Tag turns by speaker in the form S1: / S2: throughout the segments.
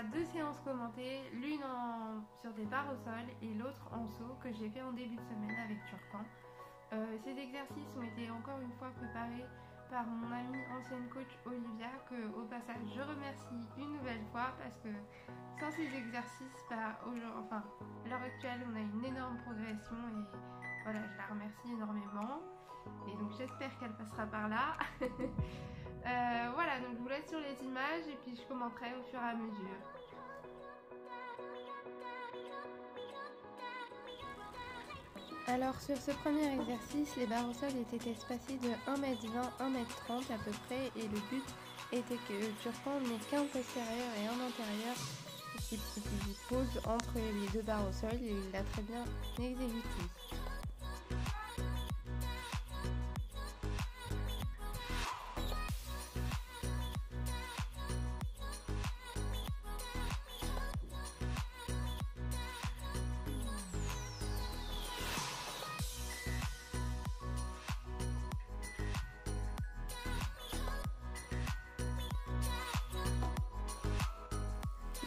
S1: aura deux séances commentées, l'une sur des barres au sol et l'autre en saut que j'ai fait en début de semaine avec Turcan. Ces exercices ont été encore une fois préparés par mon amie ancienne coach Olivia, que au passage je remercie une nouvelle fois parce que sans ces exercices, à l'heure actuelle on a une énorme progression et voilà, je la remercie énormément et donc j'espère qu'elle passera par là. Voilà, donc je vous laisse sur les images et puis je commenterai au fur et à mesure. Alors sur ce premier exercice, les barres au sol étaient espacées de 1m20, 1m30 à peu près et le but était que Turcan n'ait qu'un postérieur et un antérieur qui pose entre les deux barres au sol et il l'a très bien exécuté.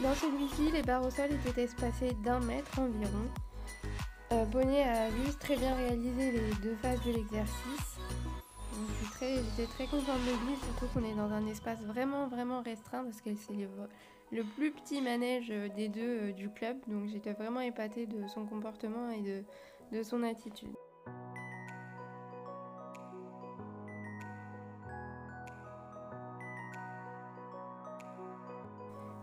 S1: Dans celui-ci, les barres au sol étaient espacées d'1 mètre environ. Bonnet a juste très bien réalisé les deux phases de l'exercice. J'étais très contente de lui, surtout qu'on est dans un espace vraiment restreint parce que c'est le plus petit manège des deux du club. Donc j'étais vraiment épatée de son comportement et de son attitude.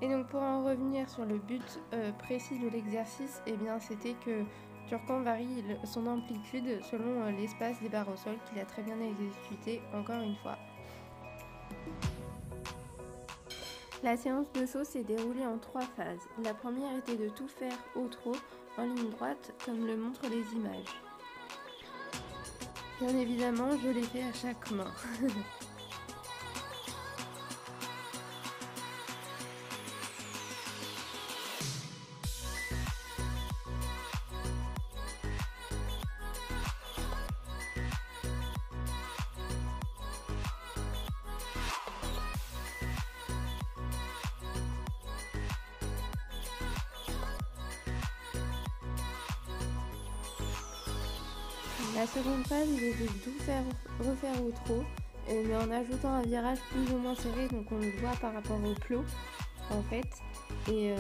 S1: Et donc pour en revenir sur le but précis de l'exercice, eh bien c'était que Turcan varie son amplitude selon l'espace des barres au sol qu'il a très bien exécuté encore une fois. La séance de saut s'est déroulée en 3 phases. La première était de tout faire au trot en ligne droite comme le montrent les images. Bien évidemment, je l'ai fait à chaque main. La seconde phase, il était de tout refaire au trot, mais en ajoutant un virage plus ou moins serré, donc on le voit par rapport au plot en fait. Et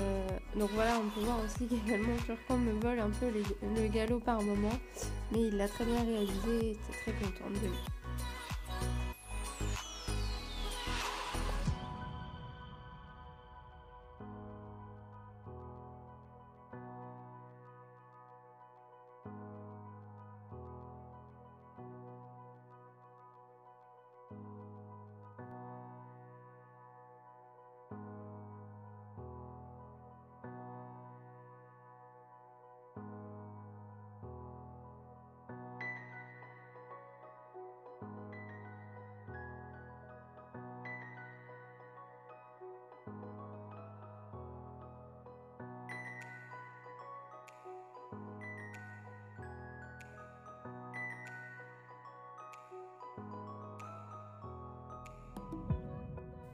S1: donc voilà, on peut voir aussi qu'également Turcan me vole un peu le galop par moment, mais il l'a très bien réalisé et j'étais très contente de lui.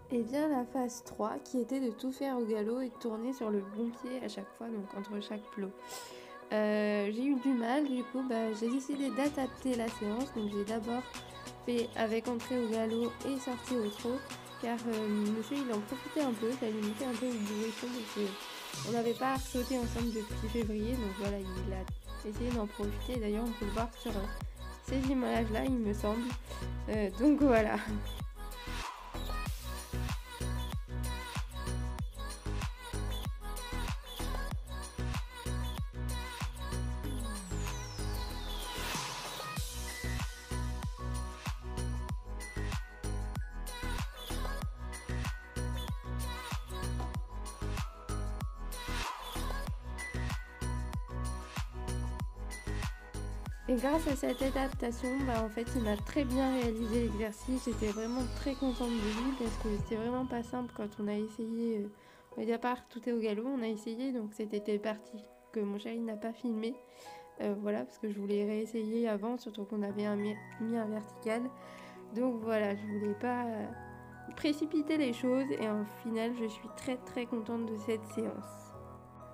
S1: Et bien la phase 3 qui était de tout faire au galop et de tourner sur le bon pied à chaque fois, donc entre chaque plot. J'ai eu du mal, du coup j'ai décidé d'adapter la séance, donc j'ai d'abord fait avec entrée au galop et sortie au trot, car monsieur il en profitait un peu, ça lui mettait un peu au bourrichon, parce qu'on n'avait pas sauté ensemble depuis février, donc voilà, il a essayé d'en profiter, d'ailleurs on peut le voir sur ces images là il me semble, donc voilà. Et grâce à cette adaptation, en fait, il m'a très bien réalisé l'exercice. J'étais vraiment très contente de lui parce que c'était vraiment pas simple quand on a essayé. Au départ, tout est au galop, on a essayé, donc c'était parti que mon chéri n'a pas filmé. Voilà, parce que je voulais réessayer avant, surtout qu'on avait mis un vertical. Donc voilà, je voulais pas précipité les choses et en final je suis très contente de cette séance.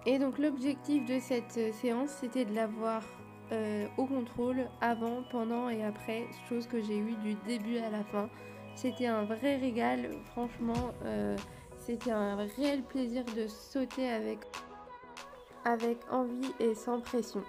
S1: Et donc l'objectif de cette séance c'était de l'avoir au contrôle avant, pendant et après, chose que j'ai eue du début à la fin. C'était un vrai régal, franchement, c'était un réel plaisir de sauter avec envie et sans pression.